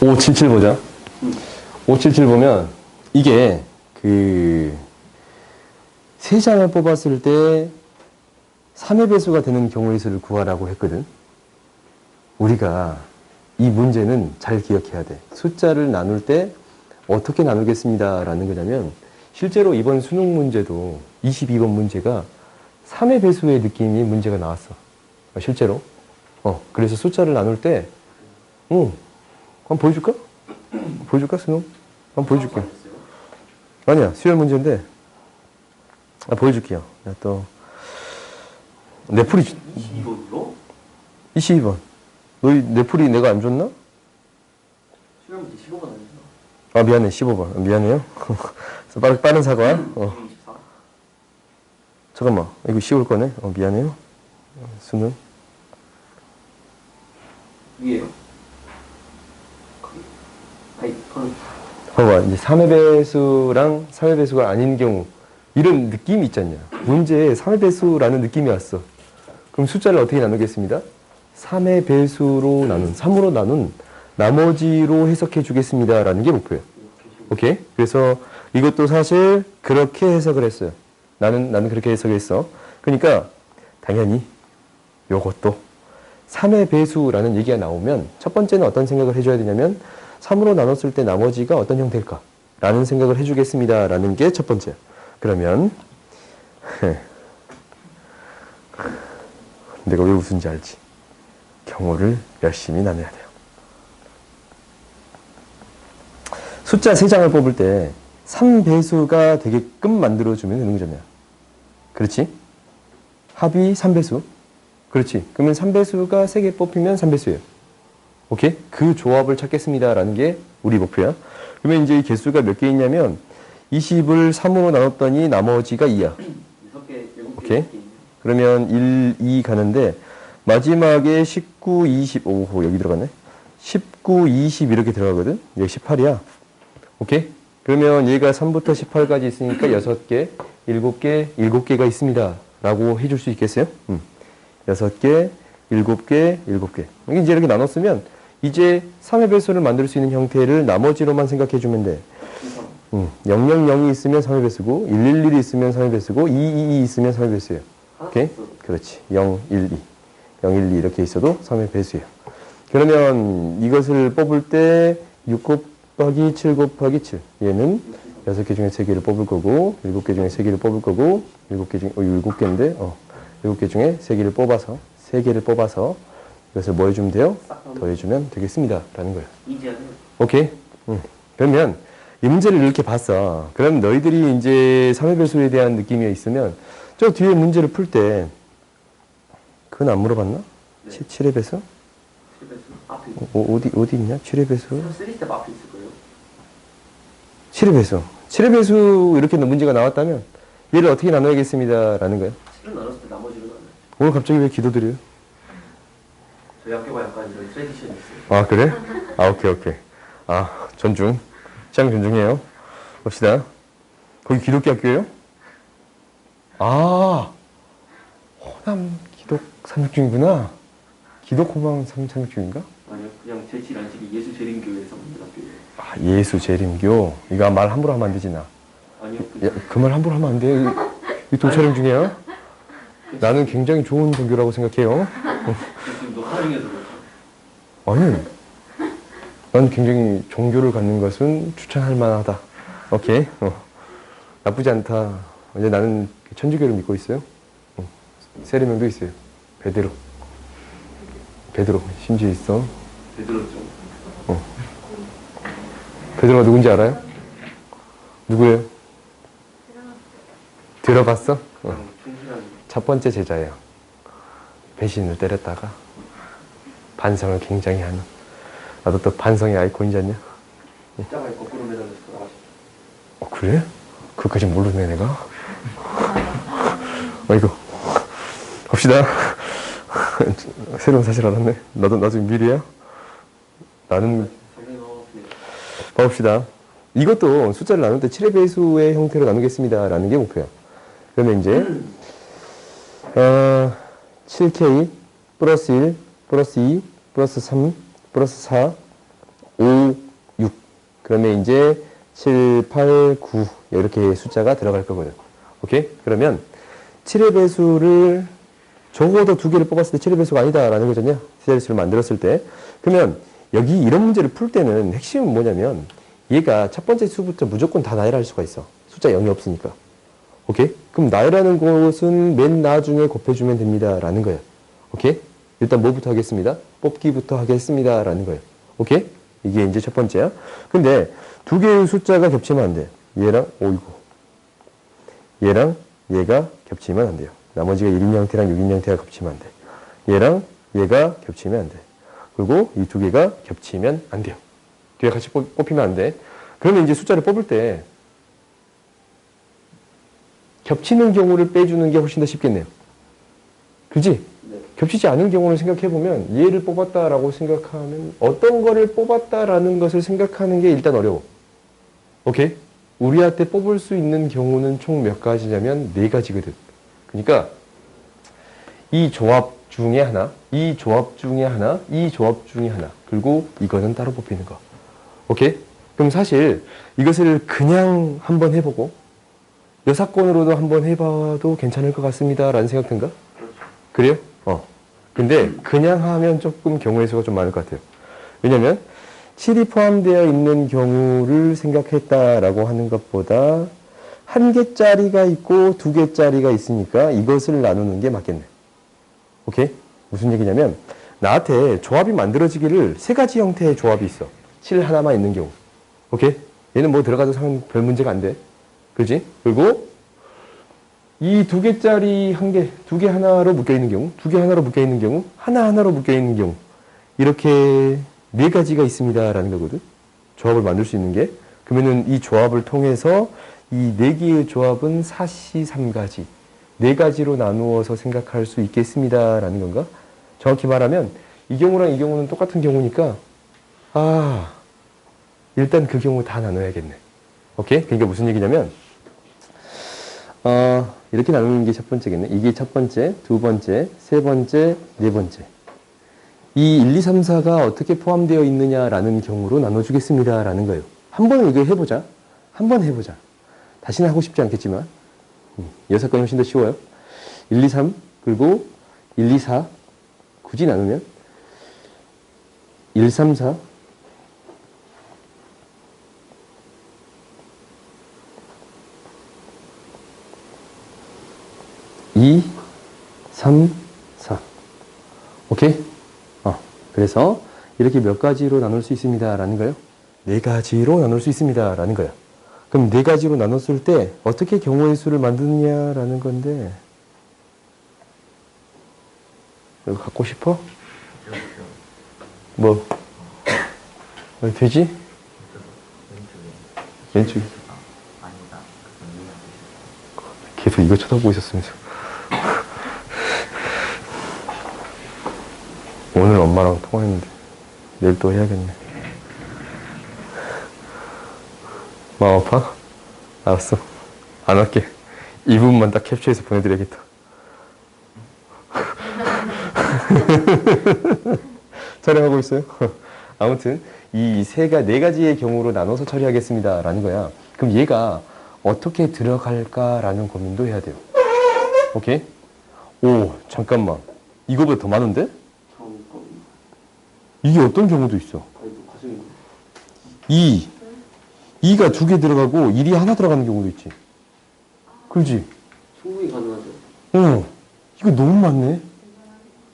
577 보자. 577 보면 이게 그 세 장을 뽑았을 때 3의 배수가 되는 경우의 수를 구하라고 했거든. 우리가 이 문제는 잘 기억해야 돼. 숫자를 나눌 때 어떻게 나누겠습니다 라는 거냐면 실제로 이번 수능 문제도 22번 문제가 3의 배수의 느낌이 문제가 나왔어. 실제로. 그래서 숫자를 나눌 때 한번 보여줄까? 보여줄까 수능? 한번 보여줄게. 아니야 수열 문제인데 보여줄게요. 또 내 풀이 22번으로? 22번. 너희 내 풀이 내가 안 줬나? 수열 문제 15번 아니죠? 아 미안해 15번 미안해요. 빠른 사과. 24. 잠깐만 이거 쉬울 거네. 미안해요. 수능 위에요. 거기. 아니, 그건 봐봐 이제 3의 배수랑 3의 배수가 아닌 경우 이런 느낌이 있잖냐. 문제에 3의 배수라는 느낌이 왔어. 그럼 숫자를 어떻게 나누겠습니다? 3의 배수로 나눈 3으로 나눈 나머지로 해석해 주겠습니다 라는 게 목표예요. 오케이? 그래서 이것도 사실 그렇게 해석을 했어요. 나는 그렇게 해석했어. 그러니까 당연히 요것도 3의 배수라는 얘기가 나오면 첫 번째는 어떤 생각을 해줘야 되냐면 3으로 나눴을 때 나머지가 어떤 형태일까? 라는 생각을 해주겠습니다 라는 게 첫 번째야. 그러면 내가 왜 웃은지 알지? 경우를 열심히 나눠야 돼요. 숫자 3장을 뽑을 때 3배수가 되게끔 만들어주면 되는 거잖아요. 그렇지? 합이 3배수. 그렇지. 그러면 3배수가 3개 뽑히면 3배수예요. 오케이? 그 조합을 찾겠습니다 라는 게 우리 목표야. 그러면 이제 이 개수가 몇 개 있냐면 20을 3으로 나눴더니 나머지가 2야. 6개, 7개. 오케이? 그러면 1, 2 가는데 마지막에 19, 20, 오호 여기 들어갔네. 19, 20 이렇게 들어가거든. 여기 18이야. 오케이? 그러면 얘가 3부터 18까지 있으니까 6개, 7개, 7개가 있습니다. 라고 해줄 수 있겠어요? 6개, 7개, 7개. 이제 이렇게 나눴으면 이제 3의 배수를 만들 수 있는 형태를 나머지로만 생각해 주면 돼. 000이 있으면 3의 배수고 111이 있으면 3의 배수고 222 있으면 3의 배수예요. 오케이? 그렇지. 0, 1, 2. 0, 1, 2 이렇게 있어도 3의 배수예요. 그러면 이것을 뽑을 때 6 곱하기 7 곱하기 7. 얘는 6개 중에 3개를 뽑을 거고 7개 중에 3개를 뽑을 거고 7개 중에 7개인데 7개 중에 3개를 뽑아서 3개를 뽑아서 이것을 뭐 해주면 돼요? 더해주면 되겠습니다. 라는 거예요. 오케이? 그러면 이 문제를 이렇게 봤어. 그럼 너희들이 이제 3의 배수에 대한 느낌이 있으면 저 뒤에 문제를 풀 때 그건 안 물어봤나? 네. 7의 배수? 7의 배수? 앞에 있어요. 어디 있냐? 7의 배수? 3스텝 앞에 있을 거예요. 7의 배수. 7의 배수 이렇게 문제가 나왔다면 얘를 어떻게 나눠야겠습니다. 라는 거예요. 7을 나눴을 때 나머지를 나눠요. 오늘 갑자기 왜 기도드려요? 저희 학교가 약간 이런 트레디션이 있어요. 아 그래? 아 오케이. 아 존중. 취향 존중해요. 봅시다. 거기 기독교 학교예요? 아 호남 기독 삼육중이구나. 기독 호남 삼육중인가? 아니요, 그냥 제칠 안식이 예수 재림교회에서 만든 학교예요. 아 예수 재림교. 이거 말 함부로 하면 안 되지 나. 아니요, 그 말 함부로 하면 안 돼. 이 도촬영 중이야. 나는 굉장히 좋은 종교라고 생각해요. 지금 너 촬영해서 그렇죠. 아니, 난 굉장히 종교를 갖는 것은 추천할 만하다. 오케이. 나쁘지 않다. 이제 나는 천주교를 믿고 있어요. 세례명도 있어요. 베드로. 심지어 있어. 베드로죠. 베드로가 누군지 알아요? 누구예요? 들어봤어? 충실한. 첫 번째 제자예요. 배신을 때렸다가 반성을 굉장히 하는. 나도 또 반성의 아이콘이지 않냐? 십자가에 거꾸로 매달려서 돌아가셨죠. 그래? 그것까지 모르네 내가. 아이고 봅시다. 새로운 사실 알았네. 나도 지금 미리야. 나는 봐봅시다. 이것도 숫자를 나눌 때 7의 배수의 형태로 나누겠습니다 라는 게 목표야. 그러면 이제 7K 플러스 1 플러스 2 플러스 3 플러스 4 5, 6. 그러면 이제 7, 8, 9 이렇게 숫자가 들어갈 거거든. 오케이? 그러면 7의 배수를 적어도 두 개를 뽑았을 때 7의 배수가 아니다라는 거잖아요. 세 자릿수를 만들었을 때. 그러면 여기 이런 문제를 풀 때는 핵심은 뭐냐면 얘가 첫 번째 수부터 무조건 다 나열할 수가 있어. 숫자 0이 없으니까. 오케이? 그럼 나열하는 것은 맨 나중에 곱해주면 됩니다. 라는 거예요. 오케이? 일단 뭐부터 하겠습니다? 뽑기부터 하겠습니다. 라는 거예요. 오케이? 이게 이제 첫 번째야. 근데 두 개의 숫자가 겹치면 안 돼. 얘랑, 오이고. 얘랑 얘가 겹치면 안 돼요. 나머지가 1인 형태랑 6인 형태가 겹치면 안 돼. 얘랑 얘가 겹치면 안 돼. 그리고 이 두 개가 겹치면 안 돼요. 두 개 같이 뽑히면 안 돼. 그러면 이제 숫자를 뽑을 때 겹치는 경우를 빼주는 게 훨씬 더 쉽겠네요. 그지? 네. 겹치지 않은 경우를 생각해보면 얘를 뽑았다라고 생각하면 어떤 거를 뽑았다라는 것을 생각하는 게 일단 어려워. 오케이? 우리한테 뽑을 수 있는 경우는 총 몇 가지냐면 4가지거든. 그러니까 이 조합 중에 하나, 이 조합 중에 하나, 이 조합 중에 하나. 그리고 이거는 따로 뽑히는 거. 오케이? 그럼 사실 이것을 그냥 한번 해보고 여사건으로도 한번 해봐도 괜찮을 것 같습니다. 라는 생각 든가? 그래요? 근데 그냥 하면 조금 경우의 수가 좀 많을 것 같아요. 왜냐면 7이 포함되어 있는 경우를 생각했다라고 하는 것보다 한 개짜리가 있고 두 개짜리가 있으니까 이것을 나누는 게 맞겠네. 오케이? 무슨 얘기냐면 나한테 조합이 만들어지기를 3가지 형태의 조합이 있어. 7 하나만 있는 경우. 오케이? 얘는 뭐 들어가도 별 문제가 안 돼. 그지? 그리고 이 2개짜리 한 개, 2개 하나로 묶여있는 경우, 2개 하나로 묶여있는 경우, 하나하나로 묶여있는 경우, 이렇게 4가지가 있습니다. 라는 거거든. 조합을 만들 수 있는 게. 그러면은 이 조합을 통해서 이 4개의 조합은 사시 3가지, 4가지로 나누어서 생각할 수 있겠습니다. 라는 건가? 정확히 말하면 이 경우랑 이 경우는 똑같은 경우니까, 일단 그 경우 다 나눠야겠네. 오케이? 그러니까 무슨 얘기냐면, 이렇게 나누는 게 첫 번째겠네. 이게 첫 번째, 두 번째, 세 번째, 네 번째. 이 1, 2, 3, 4가 어떻게 포함되어 있느냐라는 경우로 나눠주겠습니다. 라는 거예요. 한 번은 이거 해보자. 한번 해보자. 다시는 하고 싶지 않겠지만. 6건이 훨씬 더 쉬워요. 1, 2, 3, 그리고 1, 2, 4. 굳이 나누면 1, 3, 4. 2, 3, 4. 오케이? 그래서 이렇게 몇 가지로 나눌 수 있습니다. 라는 거예요. 4가지로 나눌 수 있습니다. 라는 거예요. 그럼 4가지로 나눴을 때 어떻게 경우의 수를 만드느냐라는 건데 이거 갖고 싶어? 뭐? 되지? 왼쪽이. 계속 이거 쳐다보고 있었으면서. 오늘 엄마랑 통화했는데 내일 또 해야겠네. 마음 아파? 알았어. 안 할게. 이 부분만 딱 캡처해서 보내드려야겠다. 촬영하고 있어요? 아무튼 이 4가지의 경우로 나눠서 처리하겠습니다. 라는 거야. 그럼 얘가 어떻게 들어갈까라는 고민도 해야 돼요. 오케이? 오, 잠깐만. 이거보다 더 많은데? 이게 어떤 경우도 있어. 2가 2개 들어가고 1이 하나 들어가는 경우도 있지. 그렇지? 충분히 가능하죠. 이거 너무 많네.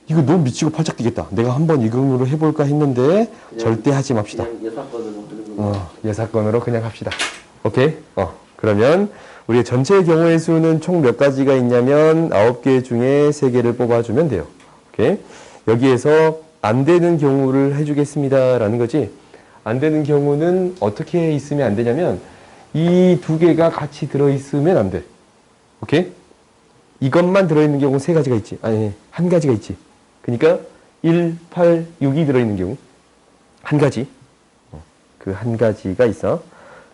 이거 너무 미치고 팔짝 뛰겠다. 내가 한번 이걸로 해볼까 했는데 절대 하지 맙시다. 그냥 예사건으로 하는 거. 예사건으로 그냥 합시다. 오케이? 그러면 우리 전체 경우의 수는 총 몇 가지가 있냐면 9개 중에 3개를 뽑아주면 돼요. 오케이? 여기에서 안 되는 경우를 해주겠습니다. 라는 거지. 안 되는 경우는 어떻게 있으면 안 되냐면 이 2개가 같이 들어있으면 안 돼. 오케이? 이것만 들어있는 경우 3가지가 있지. 아니, 1가지가 있지. 그러니까 1, 8, 6이 들어있는 경우 1가지. 그 1가지가 있어.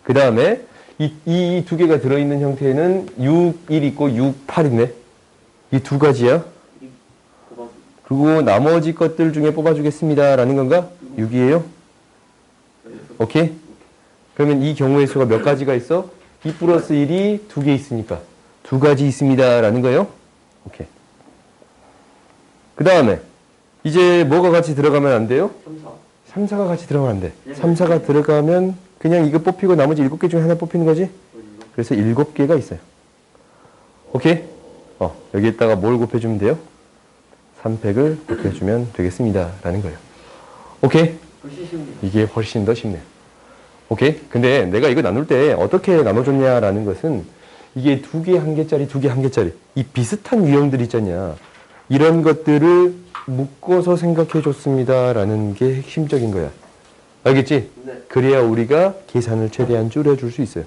그 다음에 이 2개가 들어있는 형태는 6, 1 있고 6, 8 있네. 이 2가지야. 그리고 나머지 것들 중에 뽑아주겠습니다. 라는 건가? 6이에요? 오케이? 그러면 이 경우의 수가 몇 가지가 있어? 2 플러스 1이 2개 있으니까 2가지 있습니다 라는 거예요. 오케이. 그 다음에 이제 뭐가 같이 들어가면 안 돼요? 3, 4. 3, 4가 같이 들어가면 안 돼. 3, 4가 들어가면 그냥 이거 뽑히고 나머지 7개 중에 하나 뽑히는 거지? 그래서 7개가 있어요. 오케이? 여기에다가 뭘 곱해주면 돼요? 3팩을 곱해주면 되겠습니다 라는 거예요. 오케이? 훨씬 쉽네요. 이게 훨씬 더 쉽네요. 오케이? 근데 내가 이거 나눌 때 어떻게 나눠줬냐라는 것은 이게 2개, 1개짜리, 2개, 1개짜리 이 비슷한 유형들 있잖냐. 이런 것들을 묶어서 생각해 줬습니다 라는 게 핵심적인 거야. 알겠지? 네. 그래야 우리가 계산을 최대한 줄여줄 수 있어요.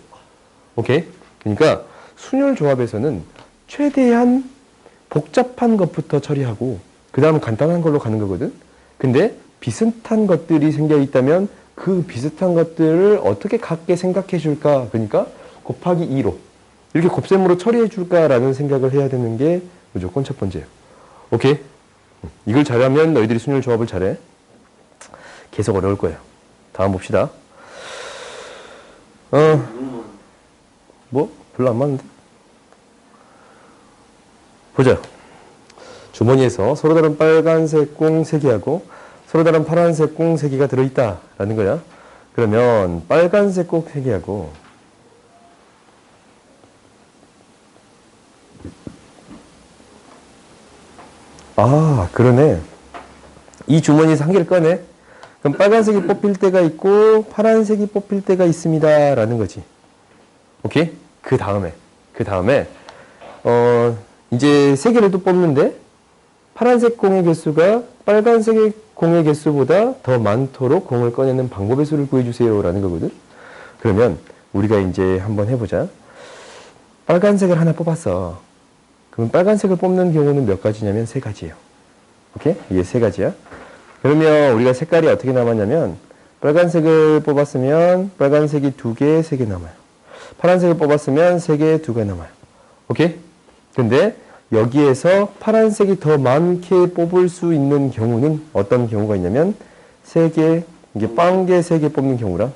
오케이? 그러니까 순열 조합에서는 최대한 복잡한 것부터 처리하고 그 다음 간단한 걸로 가는 거거든. 근데 비슷한 것들이 생겨 있다면 그 비슷한 것들을 어떻게 같게 생각해 줄까? 그러니까 곱하기 2로 이렇게 곱셈으로 처리해 줄까라는 생각을 해야 되는 게 무조건 첫 번째예요. 오케이? 이걸 잘하면 너희들이 순열 조합을 잘해. 계속 어려울 거예요. 다음 봅시다. 뭐? 별로 안 맞는데? 보자. 주머니에서 서로 다른 빨간색 꽁 3개하고 서로 다른 파란색 꽁 3개가 들어있다 라는 거야. 그러면 빨간색 꽁 3개하고 그러네. 이 주머니에서 한 개를 꺼내. 그럼 빨간색이 뽑힐 때가 있고 파란색이 뽑힐 때가 있습니다 라는 거지. 오케이? 그 다음에 이제 3개를 또 뽑는데 파란색 공의 개수가 빨간색의 공의 개수보다 더 많도록 공을 꺼내는 방법의 수를 구해주세요 라는 거거든. 그러면 우리가 이제 한번 해보자. 빨간색을 하나 뽑았어. 그럼 빨간색을 뽑는 경우는 몇 가지냐면 3가지예요. 오케이? 이게 3가지야. 그러면 우리가 색깔이 어떻게 남았냐면 빨간색을 뽑았으면 빨간색이 2개, 3개 남아요. 파란색을 뽑았으면 3개, 2개 남아요. 오케이? 근데 여기에서 파란색이 더 많게 뽑을 수 있는 경우는 어떤 경우가 있냐면 3개, 이게 빵개 3개 뽑는 경우랑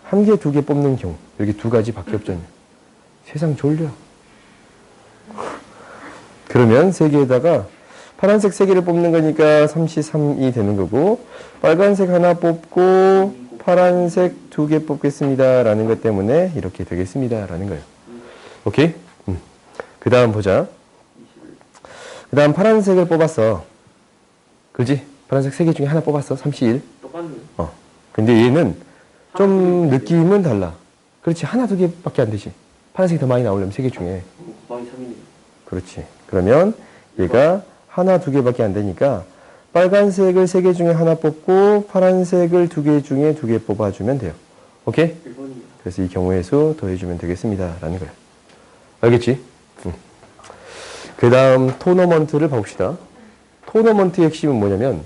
1개, 2개 뽑는 경우. 여기 2가지 밖에 없잖아요. 세상 졸려. 그러면 3개에다가 파란색 3개를 뽑는 거니까 3C3이 되는 거고 빨간색 하나 뽑고 파란색 2개 뽑겠습니다 라는 것 때문에 이렇게 되겠습니다 라는 거예요. 오케이? 그 다음 보자. 그 다음 파란색을 뽑았어. 그지? 파란색 3개 중에 하나 뽑았어. 3C1. 똑같네요. 근데 얘는 좀 느낌은 달라. 그렇지. 하나, 2개밖에 안 되지. 파란색이 더 많이 나오려면 3개 중에. 곱하기 3이네요. 그렇지. 그러면 얘가 하나, 2개밖에 안 되니까 빨간색을 3개 중에 하나 뽑고 파란색을 2개 중에 2개 뽑아주면 돼요. 오케이? 1번이요. 그래서 이 경우의 수 더해주면 되겠습니다 라는 거야. 알겠지? 그 다음 토너먼트를 봐봅시다. 토너먼트의 핵심은 뭐냐면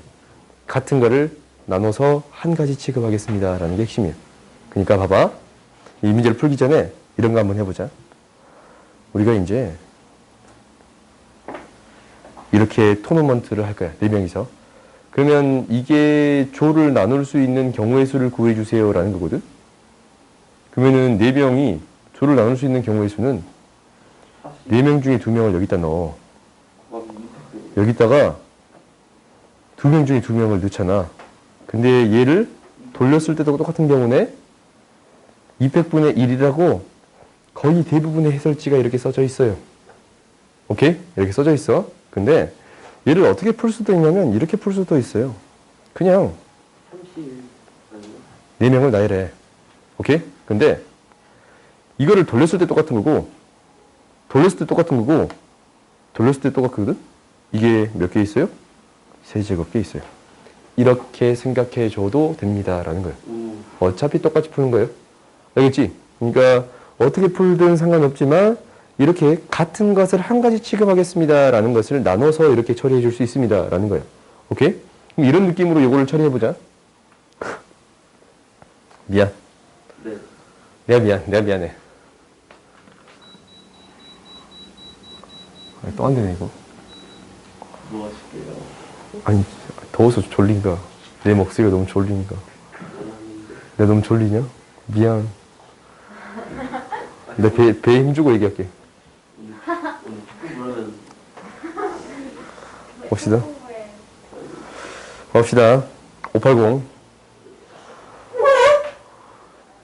같은 거를 나눠서 한 가지 취급하겠습니다 라는 게 핵심이에요. 그러니까 봐봐. 이 문제를 풀기 전에 이런 거 한번 해보자. 우리가 이제 이렇게 토너먼트를 할 거야. 4명이서. 그러면 이게 조를 나눌 수 있는 경우의 수를 구해주세요 라는 거거든. 그러면은 4명이 조를 나눌 수 있는 경우의 수는 4명 중에 2명을 여기다 넣어. 여기다가 2명 중에 2명을 넣잖아. 근데 얘를 돌렸을 때도 똑같은 경우네 200분의 1이라고 거의 대부분의 해설지가 이렇게 써져 있어요. 오케이? 이렇게 써져 있어. 근데 얘를 어떻게 풀 수도 있냐면 이렇게 풀 수도 있어요. 그냥 31 아니요? 4명을 나열해. 오케이? 근데 이거를 돌렸을 때 똑같은 거고 돌렸을 때 똑같은 거고 돌렸을 때 똑같거든? 이게 몇 개 있어요? 3제곱개 있어요. 이렇게 생각해 줘도 됩니다 라는 거예요. 어차피 똑같이 푸는 거예요. 알겠지? 그러니까 어떻게 풀든 상관없지만 이렇게 같은 것을 한 가지 취급하겠습니다 라는 것을 나눠서 이렇게 처리해 줄 수 있습니다 라는 거예요. 오케이? 그럼 이런 느낌으로 요거를 처리해 보자. 미안. 네. 내가 미안해. 또 안 되네 이거. 뭐 하실게요? 아니 더워서 졸린가. 내 목소리가 너무 졸리니까. 원하는데. 내가 너무 졸리냐? 미안. 내 배에 힘주고 얘기할게. 그러면 봅시다. 봅시다. 580.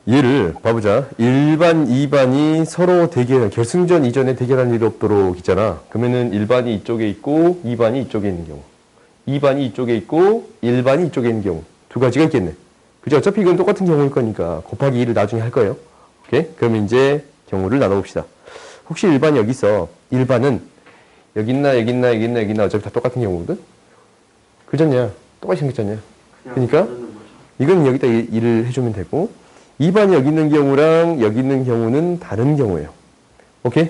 얘를 봐보자. 1반, 2반이 서로 결승전 이전에 대결할 일이 없도록 있잖아. 그러면은 1반이 이쪽에 있고 2반이 이쪽에 있는 경우. 2반이 이쪽에 있고 1반이 이쪽에 있는 경우. 두 가지가 있겠네. 그죠? 어차피 이건 똑같은 경우일 거니까 곱하기 2를 나중에 할 거예요. 오케이? 그러면 이제 경우를 나눠봅시다. 혹시 1반이 여기 있어. 1반은 여기 있나 어차피 다 똑같은 경우거든? 그렇냐? 똑같이 생겼잖냐? 그러니까 이건 여기다 1을 해주면 되고 2반이 여기 있는 경우랑 여기 있는 경우는 다른 경우예요. 오케이?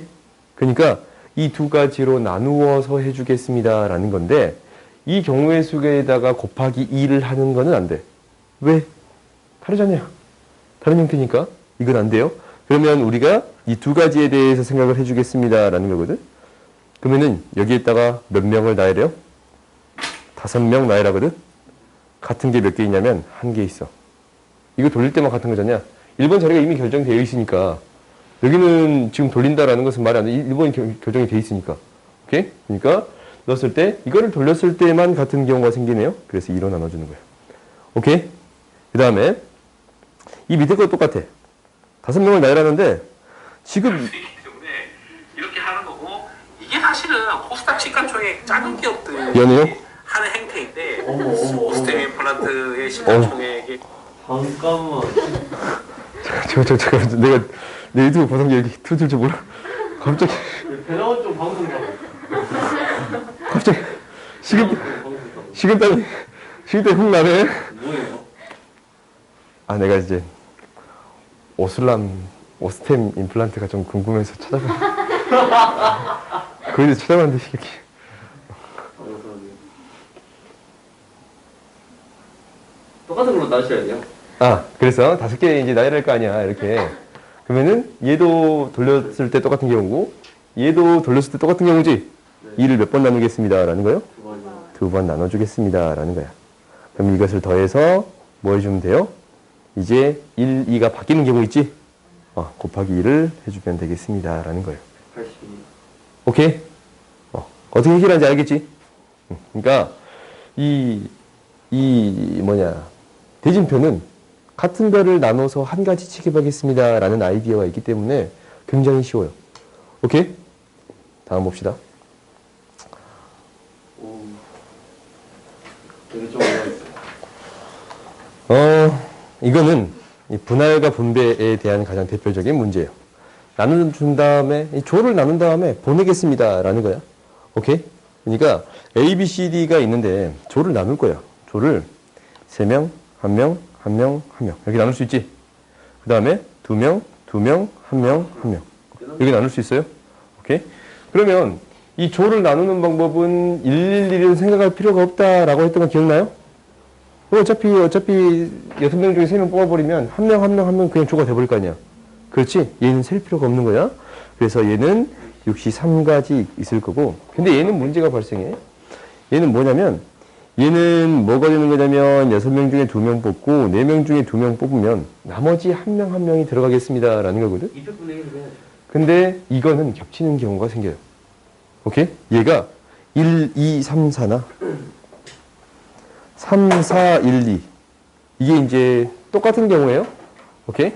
그러니까 이 두 가지로 나누어서 해주겠습니다 라는 건데 이 경우의 수에다가 곱하기 2를 하는 거는 안 돼. 왜? 다르잖냐? 다른 형태니까 이건 안 돼요. 그러면 우리가 이 두 가지에 대해서 생각을 해주겠습니다 라는 거거든. 그러면은 여기에다가 몇 명을 나열해요? 5명 나열하거든. 같은 게 몇 개 있냐면 1개 있어. 이거 돌릴 때만 같은 거잖냐. 1번 자리가 이미 결정되어 있으니까 여기는 지금 돌린다라는 것은 말이 안 돼. 1번이 결정이 되어 있으니까. 오케이? 그러니까 넣었을 때 이거를 돌렸을 때만 같은 경우가 생기네요. 그래서 2로 나눠주는 거예요. 오케이? 그 다음에 이 밑에 거 똑같아. 5명을 나열하는데 지금 이렇게 하는 거고 이게 사실은 코스닥 시가총액 작은 기업들 연이요? 하는 행태인데 오스템 임플란트의 시가총액이 잠깐만. 잠깐 내가 내 유튜브 보던 얘기 틀어줄 줄 몰라. 갑자기 배나원 좀 방송 가. 갑자기 식은땀이 훅 나네. 뭐예요? 아 내가 이제 오스템 임플란트가 좀 궁금해서 찾아봐. 거기서 찾아봤는데 이렇게. 똑같은 걸로 나셔야 돼요. 아 그래서 5개 이제 나열할 거 아니야 이렇게. 그러면은 얘도 돌렸을 때 똑같은 경우고 얘도 돌렸을 때 똑같은 경우지. 네. 2를 몇 번 나누겠습니다 라는 거요? 2번이요. 2번 나눠주겠습니다 라는 거야. 그럼 이것을 더해서 뭐 해주면 돼요? 이제 1, 2가 바뀌는 경우 있지? 곱하기 2를 해주면 되겠습니다 라는 거예요. 82. 오케이? 어떻게 해결하는지 알겠지? 그러니까 대진표는 같은 별을 나눠서 한 가지 취급하겠습니다 라는 아이디어가 있기 때문에 굉장히 쉬워요. 오케이? 다음 봅시다. 오. 되게 좀 어려웠어요. 이거는 이 분할과 분배에 대한 가장 대표적인 문제예요. 나눠준 다음에, 이 조를 나눈 다음에 보내겠습니다 라는 거야. 오케이? 그러니까 A, B, C, D가 있는데 조를 나눌 거야. 조를 3명, 1명, 1명, 1명 이렇게 나눌 수 있지? 그 다음에 2명, 2명, 1명, 1명 이렇게 나눌 수 있어요? 오케이? 그러면 이 조를 나누는 방법은 일일이 생각할 필요가 없다라고 했던 거 기억나요? 어차피 6명 중에 3명 뽑아버리면 한 명 그냥 조가 돼버릴 거 아니야. 그렇지? 얘는 셀 필요가 없는 거야. 그래서 얘는 63가지 있을 거고 근데 얘는 문제가 발생해. 얘는 뭐냐면 얘는 뭐가 되는 거냐면 6명 중에 2명 뽑고 4명 중에 2명 뽑으면 나머지 한 명이 들어가겠습니다 라는 거거든. 200분의 1을 해야죠. 근데 이거는 겹치는 경우가 생겨요. 오케이? 얘가 1, 2, 3, 4나 3, 4, 1, 2 이게 이제 똑같은 경우예요. 오케이?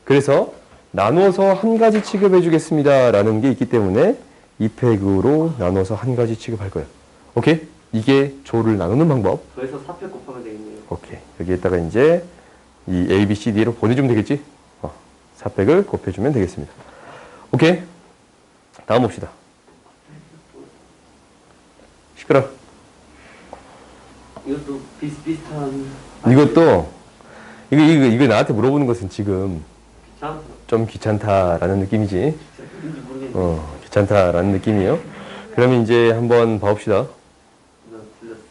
그래서 나눠서 한 가지 취급해 주겠습니다 라는 게 있기 때문에 이 팩으로 나눠서 한 가지 취급할 거예요. 오케이? 이게 조를 나누는 방법. 더해서 4팩 곱하면 되겠네요. 오케이. 여기에다가 이제 이 A, B, C, D로 보내주면 되겠지? 4팩을 곱해주면 되겠습니다. 오케이? 다음 봅시다. 시끄러. 이것도 비슷비슷한. 이것도 이거 나한테 물어보는 것은 지금 참 좀 귀찮다라는 느낌이지. 뭔지 모르겠는데. 귀찮다라는 느낌이에요. 그러면 이제 한번 봐봅시다. 틀렸어요.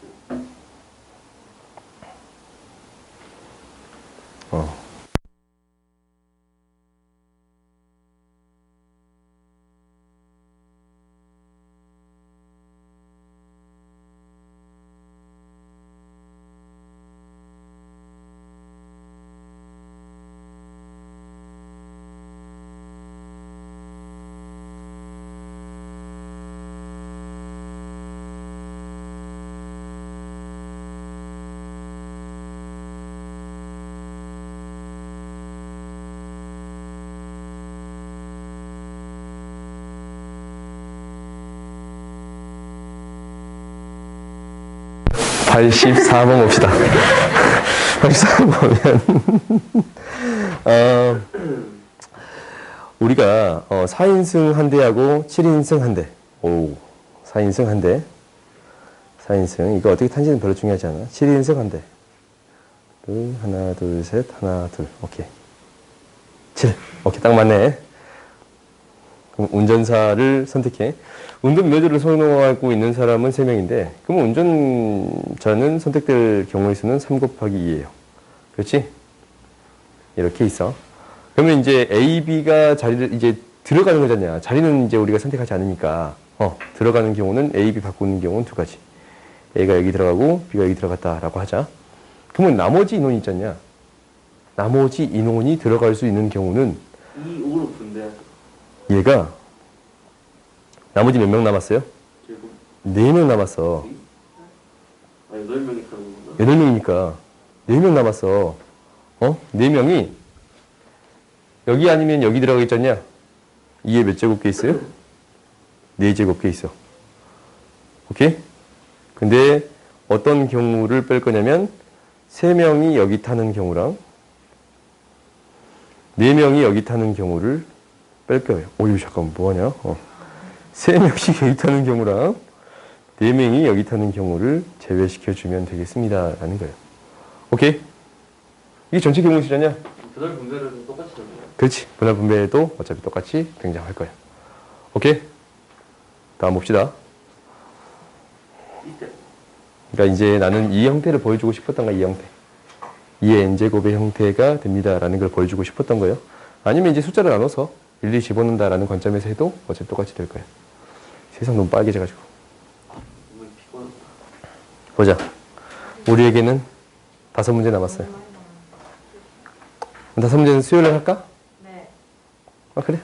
84번 봅시다. 84번 보면, 우리가 4인승 한 대하고 7인승 한 대. 오, 4인승 한 대. 4인승. 이거 어떻게 탄지는 별로 중요하지 않아. 7인승 한 대. 하나, 둘, 셋, 하나, 둘. 오케이. 7. 오케이, 딱 맞네. 그럼 운전사를 선택해. 운전면허를 소유하고 있는 사람은 3명인데, 그러면 운전자는 선택될 경우의 수는 3 곱하기 2예요. 그렇지? 이렇게 있어. 그러면 이제 A, B가 자리를 이제 들어가는 거잖냐. 자리는 이제 우리가 선택하지 않으니까, 들어가는 경우는 A, B 바꾸는 경우는 2가지. A가 여기 들어가고 B가 여기 들어갔다라고 하자. 그러면 나머지 인원이 있잖냐. 나머지 인원이 들어갈 수 있는 경우는 2, 5로 분배하죠. 얘가 나머지 몇 명 남았어요? 지금 4명 남았어. 8명이 타는 거구나. 8명이니까 4명 남았어. 4명이 여기 아니면 여기 들어가 있잖냐. 2에 몇 제곱개 있어요? 4제곱개 있어. 오케이? 근데 어떤 경우를 뺄 거냐면 3명이 여기 타는 경우랑 4명이 여기 타는 경우를 뺄 거예요. 이거 잠깐만 뭐하냐? 3명씩 여기 타는 경우랑 4명이 여기 타는 경우를 제외시켜주면 되겠습니다. 라는 거예요. 오케이? 이게 전체 경우수잖냐? 분할 분배를 똑같이 넣어요. 그렇지. 분할 분배도 어차피 똑같이 등장할 거예요. 오케이? 다음 봅시다. 이때 그러니까 이제 나는 이 형태를 보여주고 싶었던 거야, 이 형태. 2의 n제곱의 형태가 됩니다. 라는 걸 보여주고 싶었던 거예요. 아니면 이제 숫자를 나눠서 일일이 집어넣는다라는 관점에서 해도 어차피 똑같이 될 거예요. 세상 너무 빨개져가지고. 너무 피곤하다. 보자. 우리에게는 5문제 남았어요. 5문제는 수요일에 할까? 네. 그래.